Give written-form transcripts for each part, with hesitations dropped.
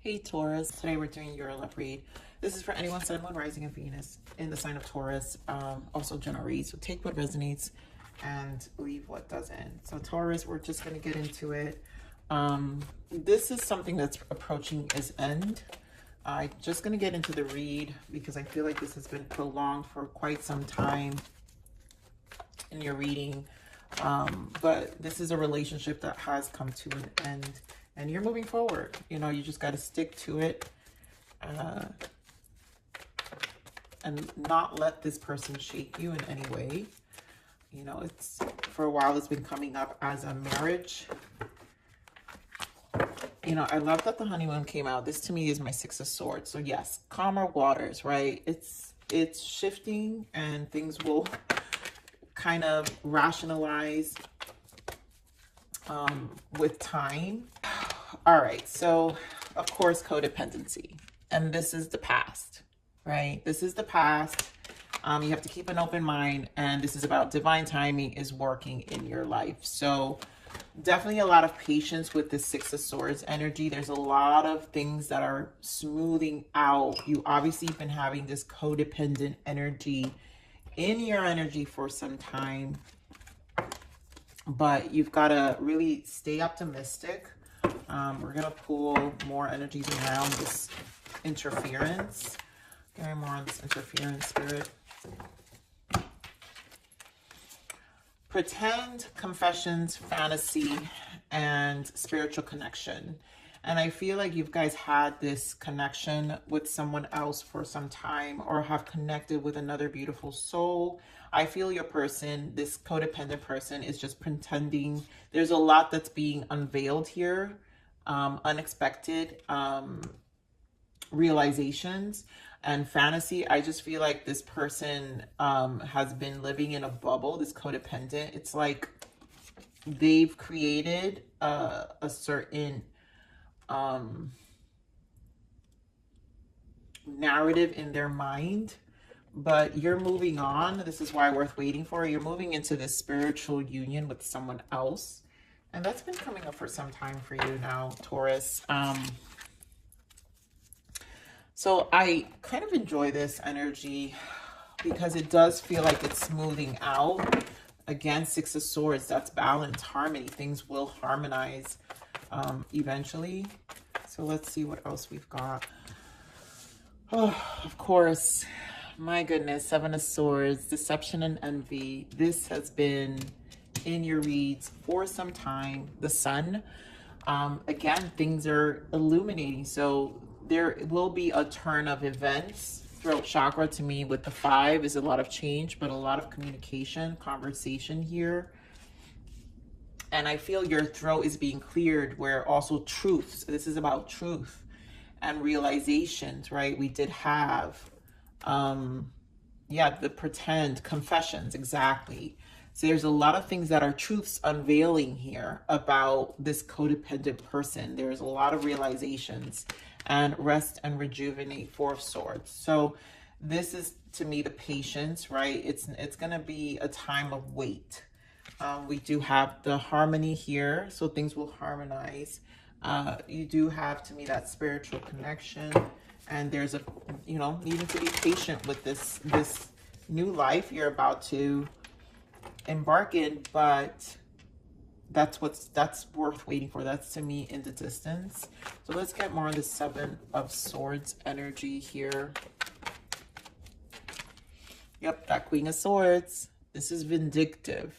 Hey Taurus, today we're doing your love read. This is for anyone, Sun, Moon, Rising, and Venus in the sign of Taurus, also general read. So take what resonates and leave what doesn't. So Taurus, we're just going to get into it. This is something that's approaching its end. I'm just going to get into the read because I feel like this has been prolonged for quite some time in your reading. But this is a relationship that has come to an end. And you're moving forward. You know, you just got to stick to it and not let this person shake you in any way. You know, it's for a while it's been coming up as a marriage. You know, I love that the honeymoon came out. This to me is my Six of Swords. So yes, calmer waters, right? It's shifting and things will kind of rationalize with time. All right, so of course, codependency, and this is the past, right? This is the past. You have to keep an open mind, and this is about divine timing is working in your life. So definitely a lot of patience with this Six of Swords energy. There's a lot of things that are smoothing out. You obviously have been having this codependent energy in your energy for some time, but you've got to really stay optimistic. We're going to pull more energies around this interference. Give me more on this interference, Spirit. Pretend, confessions, fantasy, and spiritual connection. And I feel like you guys had this connection with someone else for some time or have connected with another beautiful soul. I feel your person, this codependent person, is just pretending. There's a lot that's being unveiled here. Unexpected realizations and fantasy. I just feel like this person has been living in a bubble, this codependent. It's like they've created a certain narrative in their mind, but you're moving on. This is why worth waiting for. You're moving into this spiritual union with someone else. And that's been coming up for some time for you now, Taurus. So I kind of enjoy this energy because it does feel like it's smoothing out. Again, Six of Swords, that's balance, harmony. Things will harmonize eventually. So let's see what else we've got. Oh, of course, my goodness, Seven of Swords, deception and envy. This has been in your reads for some time. The Sun, again, things are illuminating. So there will be a turn of events. Throat chakra to me with the 5 is a lot of change, but a lot of communication, conversation here. And I feel your throat is being cleared, where also truths. This is about truth and realizations, right? We did have, yeah, the pretend, confessions, exactly. So there's a lot of things that are truths unveiling here about this codependent person. There's a lot of realizations and rest and rejuvenate, 4 of Swords. So this is, to me, the patience, right? It's going to be a time of wait. We do have the harmony here, so things will harmonize. You do have, to me, that spiritual connection, and there's a, you know, needing to be patient with this new life you're about to embark in, but that's worth waiting for. That's, to me, in the distance. So let's get more on the 7 of Swords energy here. Yep, that Queen of Swords. This is vindictive.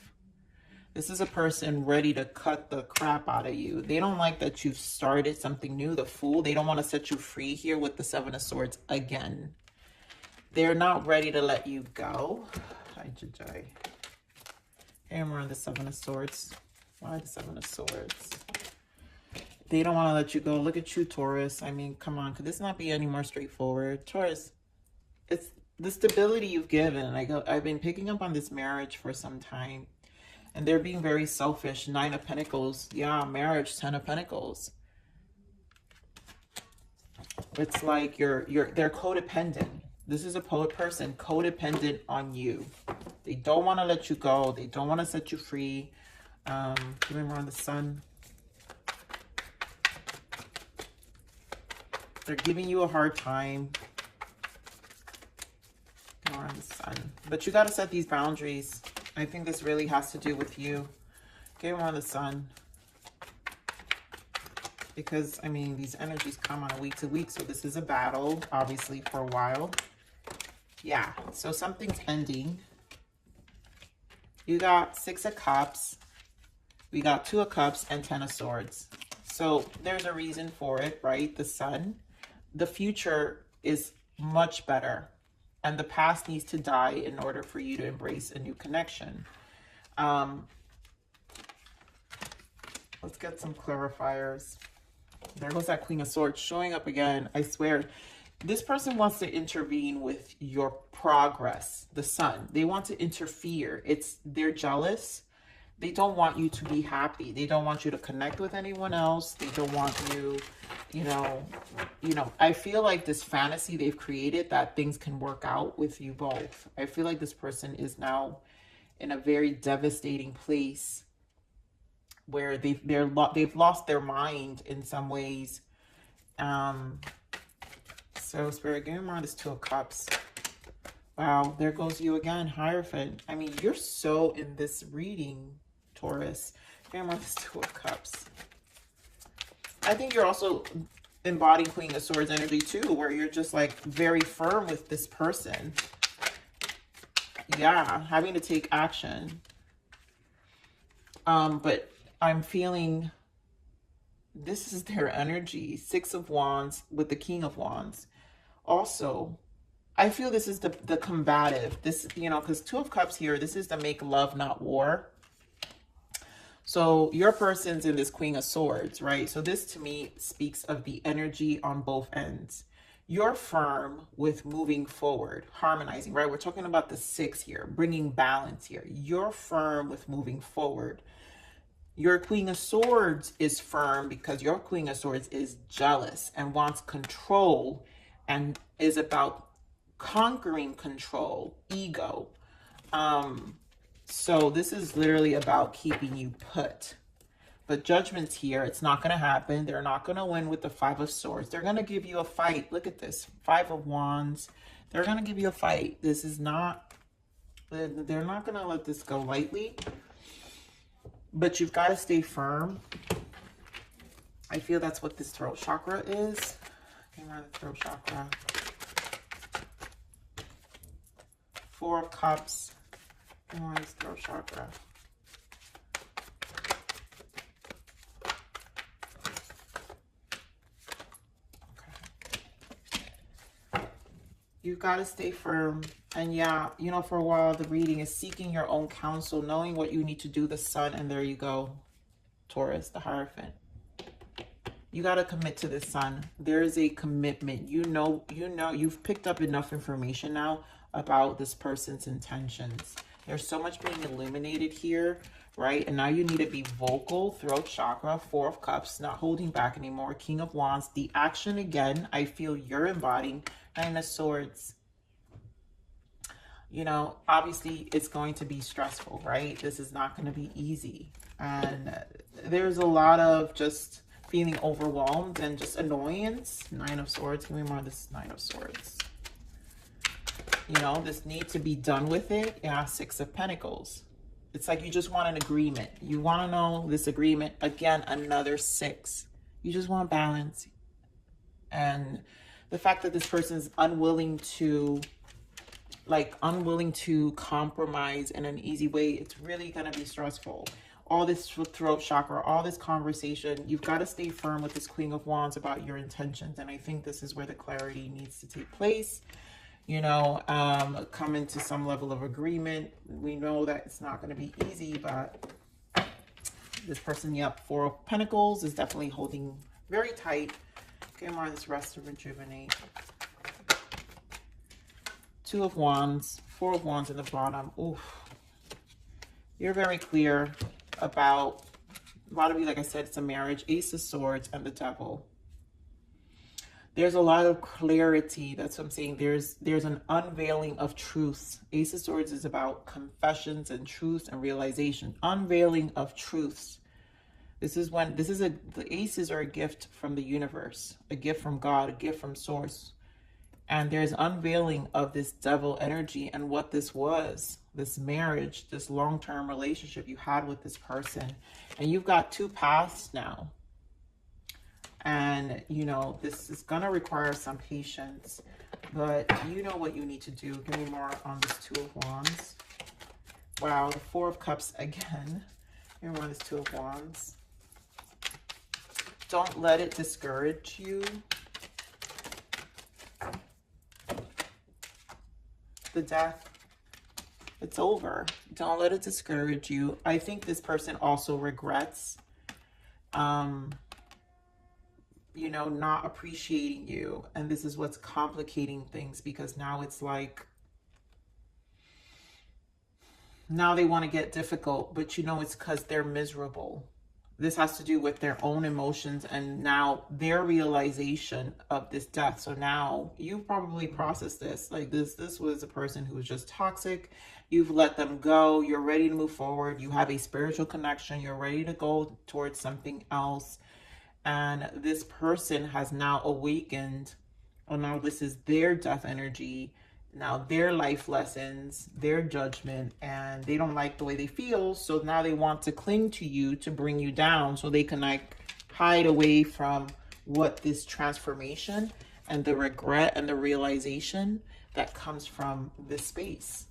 This is a person ready to cut the crap out of you. They don't like that you've started something new. The Fool, they don't want to set you free here with the 7 of Swords again. They're not ready to let you go. And we're on the 7 of Swords. Why the 7 of Swords? They don't want to let you go. Look at you, Taurus. I mean, come on. Could this not be any more straightforward? Taurus, it's the stability you've given. I've been picking up on this marriage for some time. And they're being very selfish. 9 of Pentacles. Yeah, marriage, 10 of Pentacles. It's like they're codependent. This is a person codependent on you. They don't want to let you go. They don't want to set you free. Give me more on the Sun. They're giving you a hard time. More on the Sun. But you got to set these boundaries. I think this really has to do with you. Okay, more on the Sun. Because, I mean, these energies come on a week to week. So this is a battle, obviously, for a while. Yeah, so something's ending. You got 6 of Cups. We got 2 of Cups and 10 of Swords. So there's a reason for it, right? The Sun. The future is much better. And the past needs to die in order for you to embrace a new connection. Let's get some clarifiers. There goes that Queen of Swords showing up again. I swear, this person wants to intervene with your progress, the Sun. They want to interfere. They're jealous. They don't want you to be happy. They don't want you to connect with anyone else. They don't want you, you know, I feel like this fantasy they've created that things can work out with you both. I feel like this person is now in a very devastating place where they've lost their mind in some ways. So Spirit, give me more of this 2 of Cups. Wow, there goes you again, Hierophant. I mean, you're so in this reading, Taurus. Give me more of this 2 of Cups. I think you're also embodying Queen of Swords energy too, where you're just like very firm with this person. Yeah, having to take action. But I'm feeling this is their energy. 6 of Wands with the King of Wands. Also, I feel this is the combative. This, you know, because 2 of Cups here, this is the make love, not war. So your person's in this Queen of Swords, right? So this to me speaks of the energy on both ends. You're firm with moving forward, harmonizing, right? We're talking about the 6 here, bringing balance here. You're firm with moving forward. Your Queen of Swords is firm because your Queen of Swords is jealous and wants control and is about conquering control, ego. So this is literally about keeping you put. But Judgment's here. It's not going to happen. They're not going to win with the 5 of Swords. They're going to give you a fight. Look at this. 5 of Wands. They're going to give you a fight. This is not, they're not going to let this go lightly. But you've got to stay firm. I feel that's what this throat chakra is. Okay, around the throat chakra. 4 of Cups. Around this throat chakra. You've got to stay firm. And yeah, you know, for a while, the reading is seeking your own counsel, knowing what you need to do, the Sun. And there you go, Taurus, the Hierophant. You got to commit to the Sun. There is a commitment. You know, you've picked up enough information now about this person's intentions. There's so much being illuminated here, right? And now you need to be vocal. Throat chakra, 4 of Cups, not holding back anymore. King of Wands, the action again. I feel you're embodying 9 of Swords. You know, obviously it's going to be stressful, right? This is not going to be easy. And there's a lot of just feeling overwhelmed and just annoyance. 9 of Swords. Give me more of this 9 of Swords. You know, this need to be done with it. Yeah, 6 of Pentacles. It's like you just want an agreement. You want to know this agreement. Again, another 6. You just want balance. And the fact that this person is unwilling to compromise in an easy way, it's really going to be stressful. All this throat chakra, all this conversation, you've got to stay firm with this Queen of Wands about your intentions. And I think this is where the clarity needs to take place. You know, come into some level of agreement. We know that it's not going to be easy, but this person, yep, 4 of Pentacles is definitely holding very tight. Okay, more on this rest to rejuvenate. 2 of Wands, 4 of Wands in the bottom. Oof. You're very clear about, a lot of you, like I said, it's a marriage. Ace of Swords and the Devil. There's a lot of clarity. That's what I'm saying. There's an unveiling of truths. Ace of Swords is about confessions and truths and realization. Unveiling of truths. This is when, the aces are a gift from the universe, a gift from God, a gift from source. And there's unveiling of this devil energy and what this was, this marriage, this long-term relationship you had with this person. And you've got two paths now. And, you know, this is going to require some patience, but you know what you need to do. Give me more on this Two of Wands. Wow, the Four of Cups again. Here one is Two of Wands. Don't let it discourage you. The Death. It's over. Don't let it discourage you. I think this person also regrets, you know, not appreciating you. And this is what's complicating things, because now it's like, now they want to get difficult, but you know, it's because they're miserable. This has to do with their own emotions and now their realization of this death. So now you've probably processed this. Like this was a person who was just toxic. You've let them go. You're ready to move forward. You have a spiritual connection. You're ready to go towards something else. And this person has now awakened. Oh, now this is their death energy. Now their life lessons, their judgment, and they don't like the way they feel. So now they want to cling to you to bring you down so they can like hide away from what this transformation and the regret and the realization that comes from this space.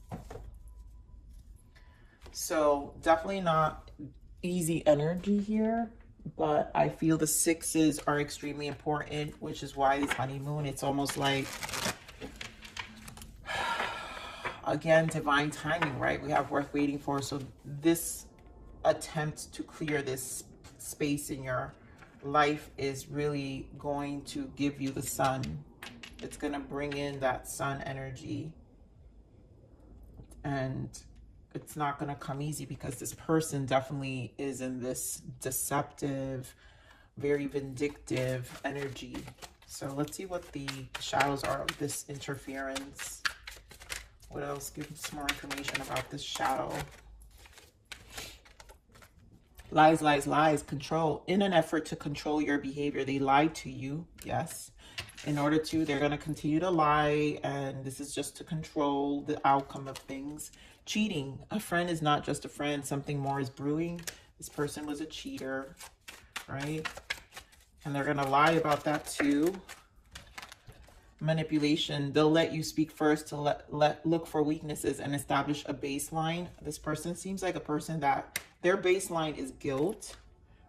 So definitely not easy energy here, but I feel the sixes are extremely important, which is why this honeymoon, it's almost like, again, divine timing, right? We have worth waiting for. So this attempt to clear this space in your life is really going to give you the sun. It's going to bring in that sun energy. And it's not going to come easy because this person definitely is in this deceptive, very vindictive energy. So let's see what the shadows are of this interference. What else? Give us more information about this shadow. Lies, lies, lies. Control. In an effort to control your behavior, they lied to you. Yes. In order to, they're going to continue to lie. And this is just to control the outcome of things. Cheating. A friend is not just a friend. Something more is brewing. This person was a cheater, right? And they're going to lie about that too. Manipulation. They'll let you speak first to look for weaknesses and establish a baseline. This person seems like a person that their baseline is guilt,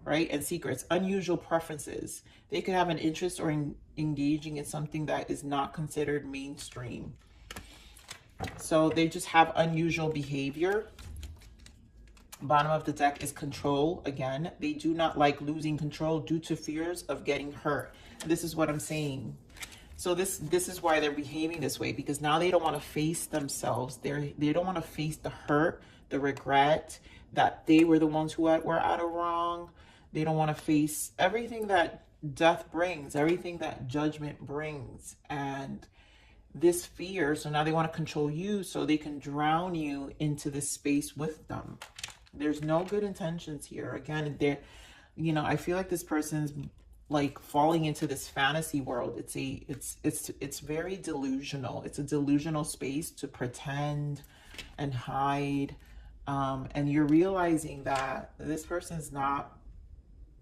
right? And secrets, unusual preferences. They could have an interest or engaging in something that is not considered mainstream. So they just have unusual behavior. Bottom of the deck is control. Again, they do not like losing control due to fears of getting hurt. This is what I'm saying. So this is why they're behaving this way, because now they don't want to face themselves. They don't want to face the hurt, the regret that they were the ones who were out of wrong. They don't want to face everything that death brings, everything that judgment brings, and this fear. So now they want to control you so they can drown you into this space with them. There's no good intentions here. Again, you know, I feel like this person's like falling into this fantasy world. It's very delusional. It's a delusional space to pretend and hide. And you're realizing that this person's not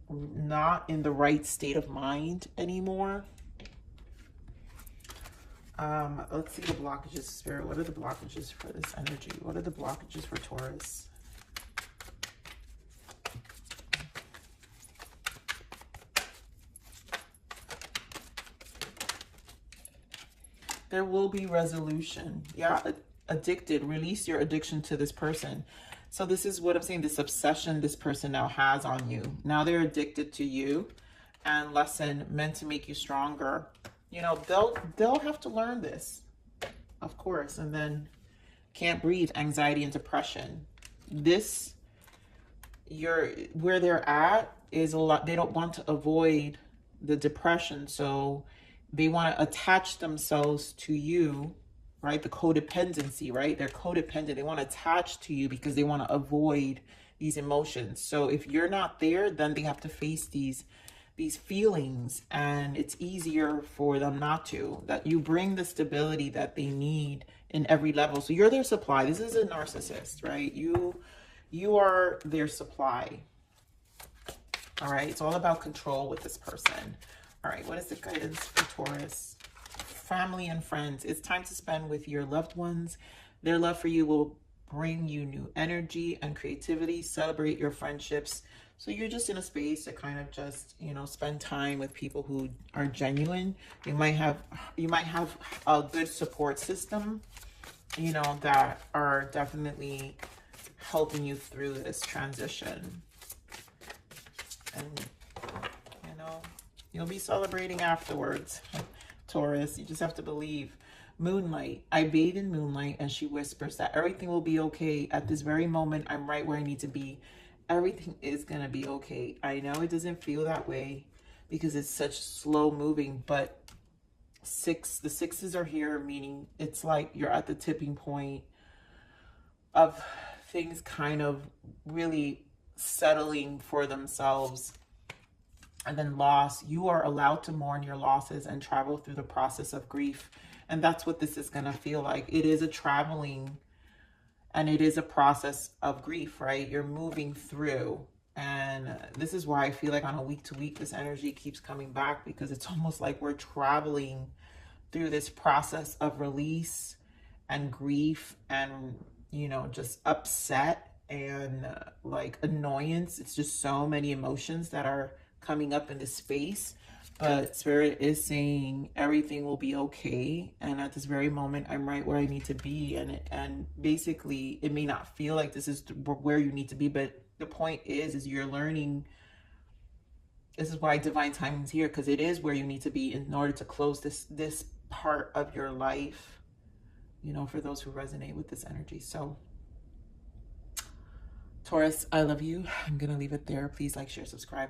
in the right state of mind anymore. Let's see the blockages, Spirit. What are the blockages for this energy? What are the blockages for Taurus? There will be resolution. Yeah, addicted. Release your addiction to this person. So this is what I'm saying, this obsession this person now has on you. Now they're addicted to you, and lesson meant to make you stronger. You know, they'll have to learn this, of course. And then can't breathe, anxiety and depression. Where they're at is a lot. They don't want to avoid the depression. So they want to attach themselves to you, right? The codependency, right? They're codependent. They want to attach to you because they want to avoid these emotions. So if you're not there, then they have to face these feelings, and it's easier for them not to. That you bring the stability that they need in every level. So you're their supply. This is a narcissist, right? You are their supply. All right, it's all about control with this person. All right, what is the guidance for Taurus? Family and friends. It's time to spend with your loved ones. Their love for you will bring you new energy and creativity. Celebrate your friendships. So you're just in a space to kind of just, you know, spend time with people who are genuine. You might have a good support system, you know, that are definitely helping you through this transition. And, you know, you'll be celebrating afterwards, Taurus. You just have to believe. Moonlight. I bathe in moonlight, and she whispers that everything will be okay. At this very moment, I'm right where I need to be. Everything is going to be okay. I know it doesn't feel that way because it's such slow moving, but the sixes are here, meaning it's like you're at the tipping point of things kind of really settling for themselves. And then loss. You are allowed to mourn your losses and travel through the process of grief. And that's what this is going to feel like. It is a traveling, and it is a process of grief, right? You're moving through. And this is why I feel like on a week to week, this energy keeps coming back, because it's almost like we're traveling through this process of release and grief and, you know, just upset and like annoyance. It's just so many emotions that are coming up in this space. But Spirit is saying everything will be okay, and at this very moment I'm right where I need to be. And basically it may not feel like this is where you need to be, but the point is you're learning. This is why divine timing is here, because it is where you need to be in order to close this part of your life, you know, for those who resonate with this energy. So Taurus, I love you. I'm gonna leave it there. Please like, share, subscribe.